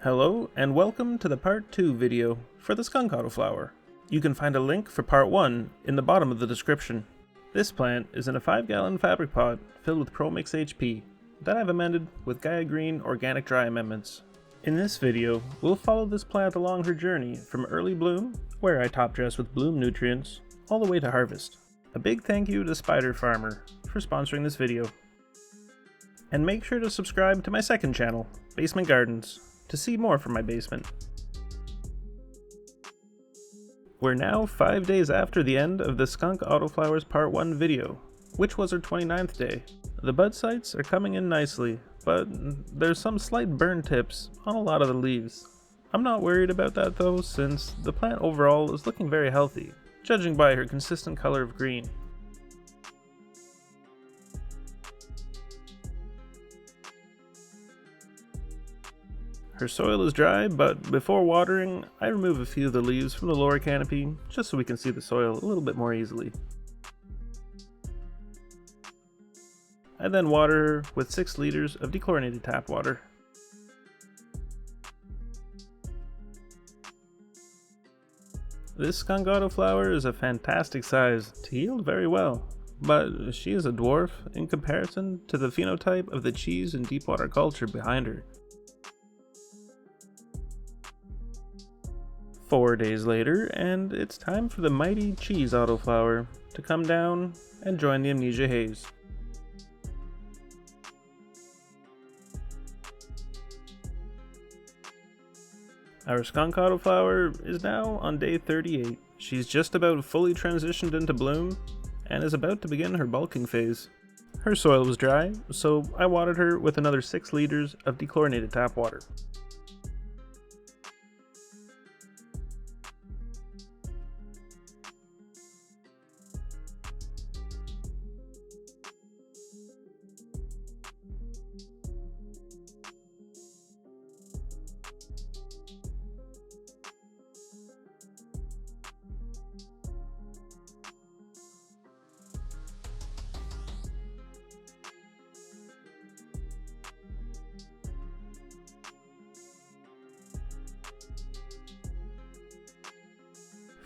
Hello and welcome to the part 2 video for the Skunk Autoflower. You can find a link for part 1 in the bottom of the description. This plant is in a 5-gallon fabric pot filled with Promix-HP that I've amended with Gaia Green Organic dry amendments. In this video, we'll follow this plant along her journey from early bloom, where I top dress with bloom nutrients, all the way to harvest. A big thank you to Spiderfarmer for sponsoring this video. And make sure to subscribe to my second channel, Basement Gardens, to see more from my basement. We're now 5 days after the end of the Skunk Autoflowers Part 1 video, which was our 29th day. The bud sites are coming in nicely, but there's some slight burn tips on a lot of the leaves. I'm not worried about that though, since the plant overall is looking very healthy, judging by her consistent color of green. Her soil is dry, but before watering, I remove a few of the leaves from the lower canopy, just so we can see the soil a little bit more easily. I then water her with 6 liters of dechlorinated tap water. This Skunk Autoflower is a fantastic size to yield very well, but she is a dwarf in comparison to the phenotype of the cheese and deep water culture behind her. 4 days later, and it's time for the mighty cheese autoflower to come down and join the amnesia haze. Our Skunk Autoflower is now on day 38. She's just about fully transitioned into bloom and is about to begin her bulking phase. Her soil was dry, so I watered her with another 6 liters of dechlorinated tap water.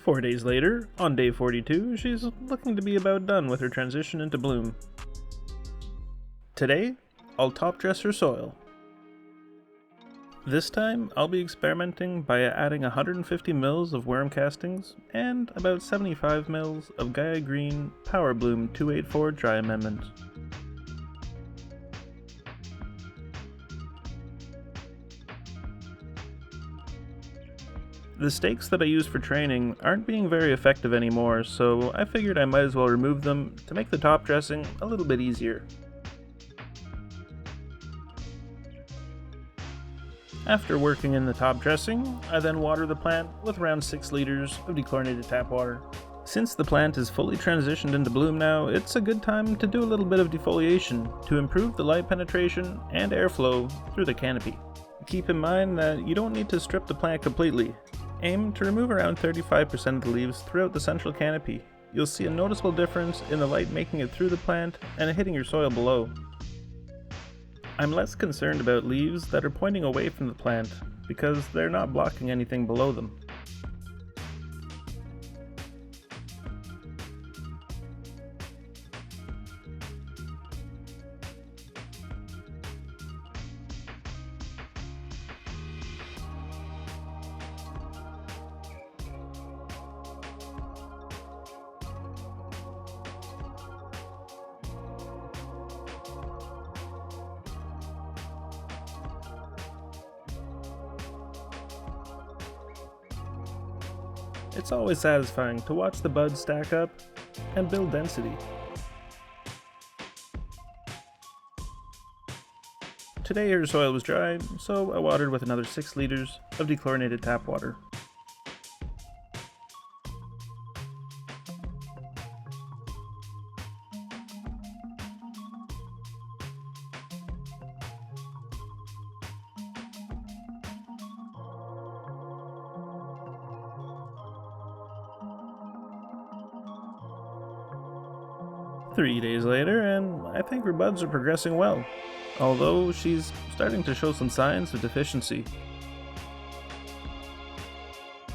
Four days later, on day 42, she's looking to be about done with her transition into bloom. Today, I'll top dress her soil. This time, I'll be experimenting by adding 150 ml of worm castings and about 75 ml of Gaia Green Power Bloom 284 dry amendment. The stakes that I use for training aren't being very effective anymore, so I figured I might as well remove them to make the top dressing a little bit easier. After working in the top dressing, I then water the plant with around 6 liters of dechlorinated tap water. Since the plant is fully transitioned into bloom now, it's a good time to do a little bit of defoliation to improve the light penetration and airflow through the canopy. Keep in mind that you don't need to strip the plant completely. Aim to remove around 35% of the leaves throughout the central canopy. You'll see a noticeable difference in the light making it through the plant and hitting your soil below. I'm less concerned about leaves that are pointing away from the plant because they're not blocking anything below them. It's always satisfying to watch the buds stack up and build density. Today her soil was dry, so I watered with another 6 liters of dechlorinated tap water. Three days later, and I think her buds are progressing well, although she's starting to show some signs of deficiency.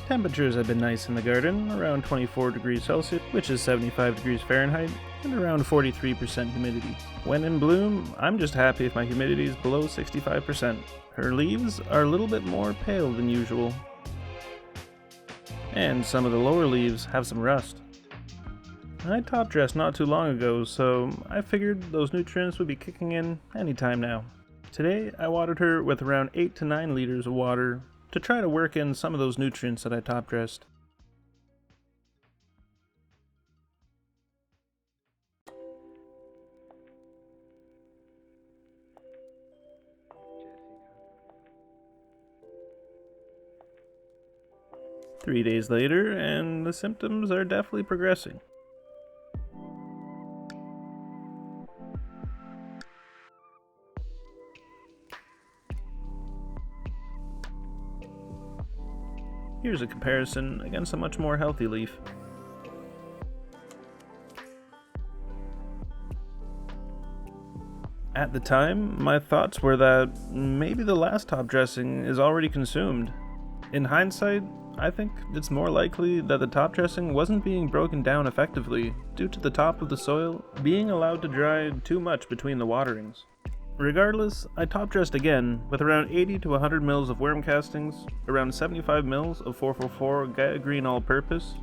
Temperatures have been nice in the garden, around 24 degrees Celsius, which is 75 degrees Fahrenheit, and around 43% humidity. When in bloom, I'm just happy if my humidity is below 65%. Her leaves are a little bit more pale than usual, and some of the lower leaves have some rust. I top dressed not too long ago, so I figured those nutrients would be kicking in anytime now. Today I watered her with around 8 to 9 liters of water to try to work in some of those nutrients that I top dressed. Three days later, and the symptoms are definitely progressing. Here's a comparison against a much more healthy leaf. At the time, my thoughts were that maybe the last top dressing is already consumed. In hindsight, I think it's more likely that the top dressing wasn't being broken down effectively due to the top of the soil being allowed to dry too much between the waterings. Regardless, I top dressed again with around 80 to 100 mils of worm castings, around 75 mils of 444 Gaia Green All-Purpose,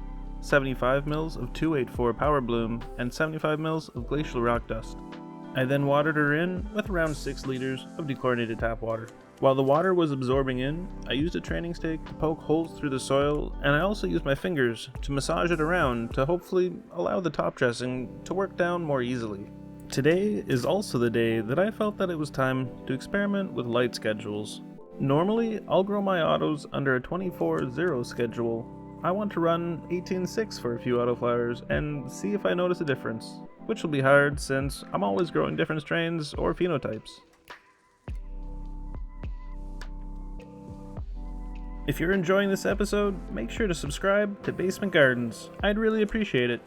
75 mils of 284 Power Bloom, and 75 mils of glacial rock dust. I then watered her in with around 6 liters of dechlorinated tap water. While the water was absorbing in, I used a training stake to poke holes through the soil, and I also used my fingers to massage it around to hopefully allow the top dressing to work down more easily. Today is also the day that I felt that it was time to experiment with light schedules. Normally, I'll grow my autos under a 24/0 schedule. I want to run 18/6 for a few autoflowers and see if I notice a difference, which will be hard since I'm always growing different strains or phenotypes. If you're enjoying this episode, make sure to subscribe to Basement Gardens. I'd really appreciate it.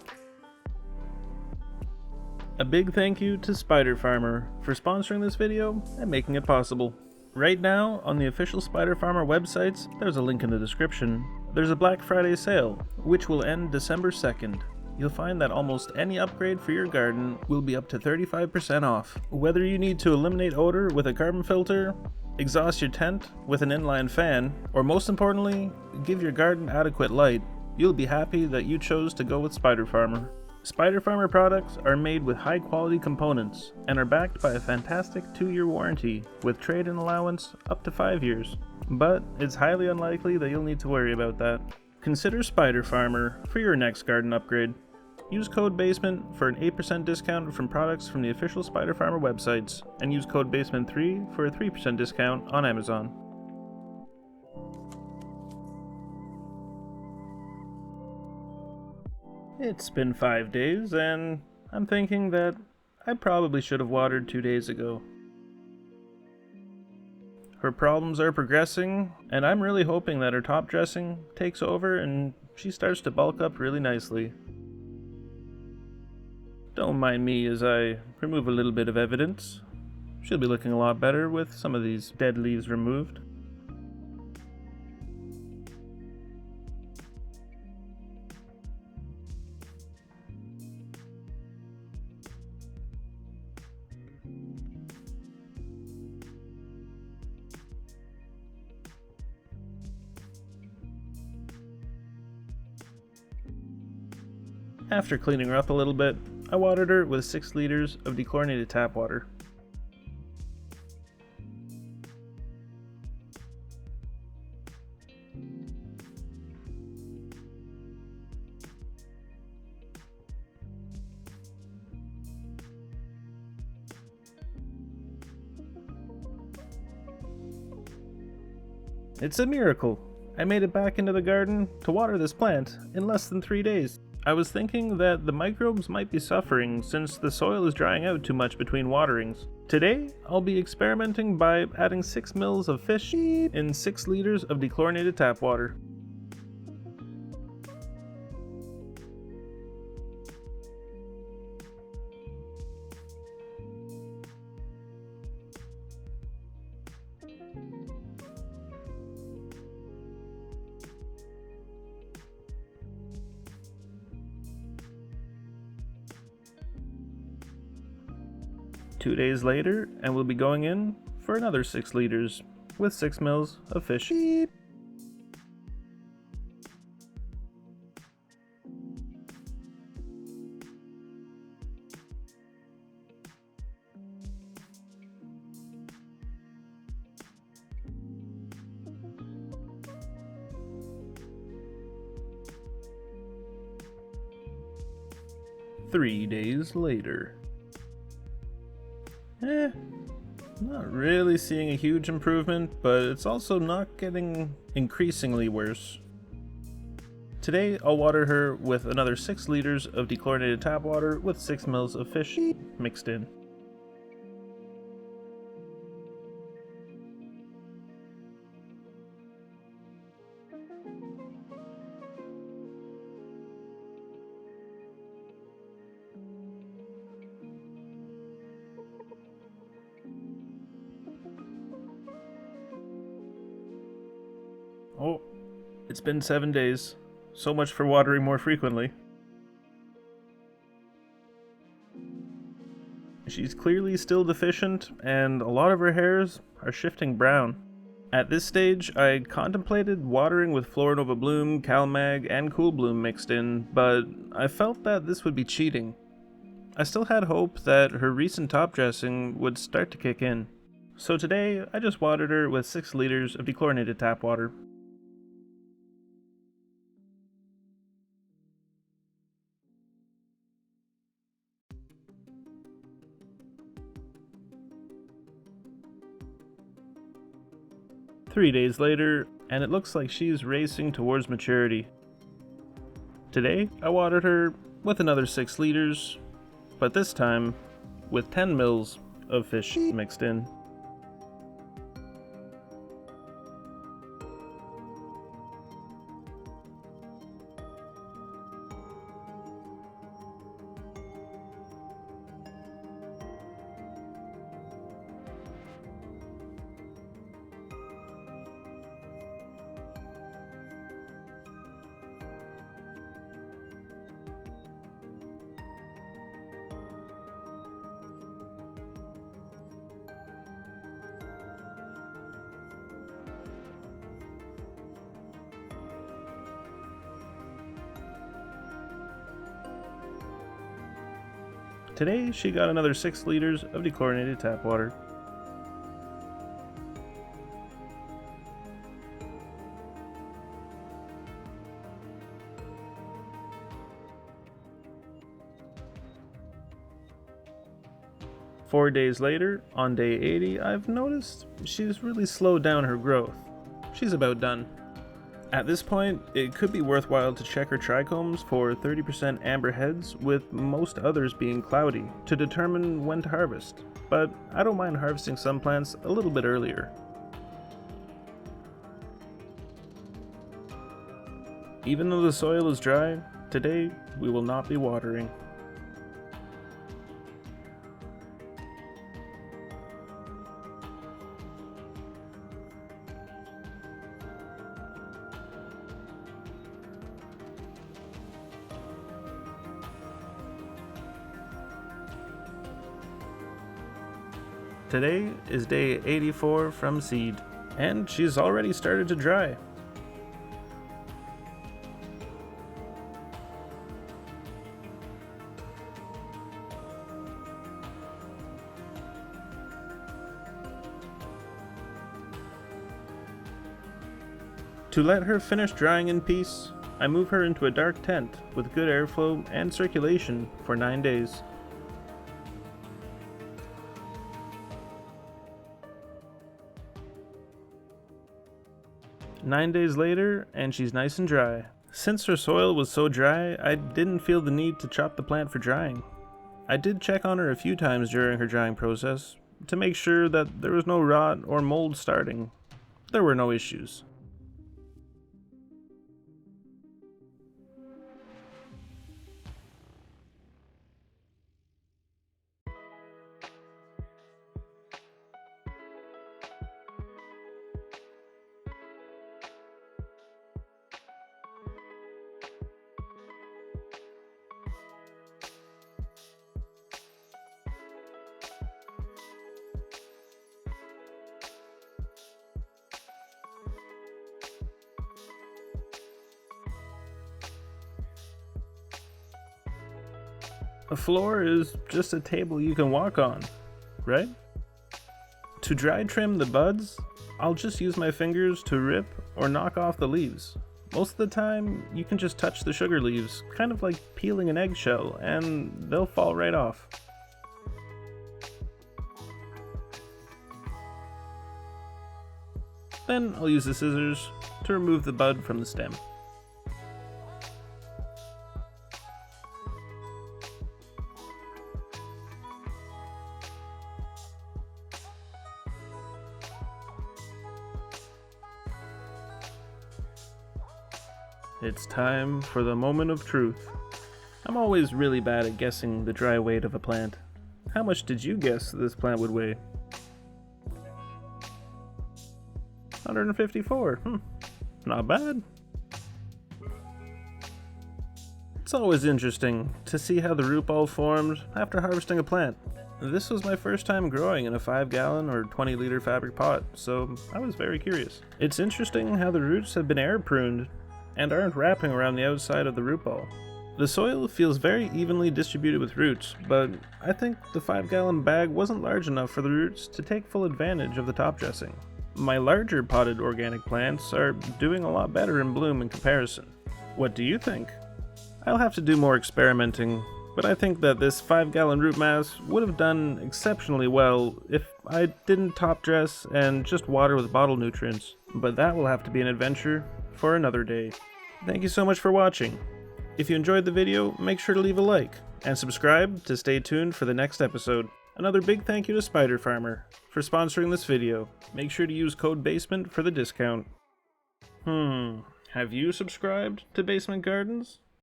A big thank you to Spiderfarmer for sponsoring this video and making it possible. Right now, on the official Spiderfarmer websites, there's a link in the description. There's a Black Friday sale, which will end December 2nd. You'll find that almost any upgrade for your garden will be up to 35% off. Whether you need to eliminate odor with a carbon filter, exhaust your tent with an inline fan, or most importantly, give your garden adequate light, you'll be happy that you chose to go with Spiderfarmer. Spiderfarmer products are made with high quality components and are backed by a fantastic 2-year warranty with trade-in allowance up to 5 years. But it's highly unlikely that you'll need to worry about that. Consider Spiderfarmer for your next garden upgrade. Use code BASEMENT for an 8% discount from products from the official Spiderfarmer websites, and use code BASEMENT3 for a 3% discount on Amazon. It's been 5 days, and I'm thinking that I probably should have watered 2 days ago. Her problems are progressing, and I'm really hoping that her top dressing takes over and she starts to bulk up really nicely. Don't mind me as I remove a little bit of evidence. She'll be looking a lot better with some of these dead leaves removed. After cleaning her up a little bit, I watered her with 6 liters of dechlorinated tap water. It's a miracle! I made it back into the garden to water this plant in less than 3 days. I was thinking that the microbes might be suffering since the soil is drying out too much between waterings. Today, I'll be experimenting by adding 6 mils of fish in 6 liters of dechlorinated tap water. 2 days later, and we'll be going in for another 6 liters with 6 mils of fish. Beep. Three days later. Not really seeing a huge improvement, but it's also not getting increasingly worse. Today I'll water her with another 6 liters of dechlorinated tap water with 6 mils of fish mixed in. Oh, it's been 7 days. So much for watering more frequently. She's clearly still deficient, and a lot of her hairs are shifting brown. At this stage, I contemplated watering with Florinova Bloom, CalMag, and Cool Bloom mixed in, but I felt that this would be cheating. I still had hope that her recent top dressing would start to kick in. So today, I just watered her with 6 liters of dechlorinated tap water. Three days later, and it looks like she's racing towards maturity. Today, I watered her with another 6 liters, but this time with 10 mils of fish mixed in. Today, she got another 6 liters of dechlorinated tap water. Four days later, on day 80, I've noticed she's really slowed down her growth. She's about done. At this point, it could be worthwhile to check her trichomes for 30% amber heads, with most others being cloudy, to determine when to harvest, but I don't mind harvesting some plants a little bit earlier. Even though the soil is dry, today we will not be watering. Today is day 84 from seed, and she's already started to dry. To let her finish drying in peace, I move her into a dark tent with good airflow and circulation for 9 days. Nine days later, and she's nice and dry. Since her soil was so dry, I didn't feel the need to chop the plant for drying. I did check on her a few times during her drying process to make sure that there was no rot or mold starting. There were no issues. A floor is just a table you can walk on, right? To dry trim the buds, I'll just use my fingers to rip or knock off the leaves. Most of the time, you can just touch the sugar leaves, kind of like peeling an eggshell, and they'll fall right off. Then I'll use the scissors to remove the bud from the stem. It's time for the moment of truth. I'm always really bad at guessing the dry weight of a plant. How much did you guess this plant would weigh? 154. Not bad. It's always interesting to see how the root ball formed after harvesting a plant. This was my first time growing in a 5-gallon or 20-liter fabric pot, so I was very curious. It's interesting how the roots have been air pruned and aren't wrapping around the outside of the root ball. The soil feels very evenly distributed with roots, but I think the 5-gallon bag wasn't large enough for the roots to take full advantage of the top dressing. My larger potted organic plants are doing a lot better in bloom in comparison. What do you think? I'll have to do more experimenting, but I think that this 5-gallon root mass would have done exceptionally well if I didn't top dress and just water with bottle nutrients, but that will have to be an adventure for another day. Thank you so much for watching. If you enjoyed the video, make sure to leave a like and subscribe to stay tuned for the next episode. Another big thank you to Spiderfarmer for sponsoring this video. Make sure to use code BASEMENT for the discount. Have you subscribed to Basement Gardens?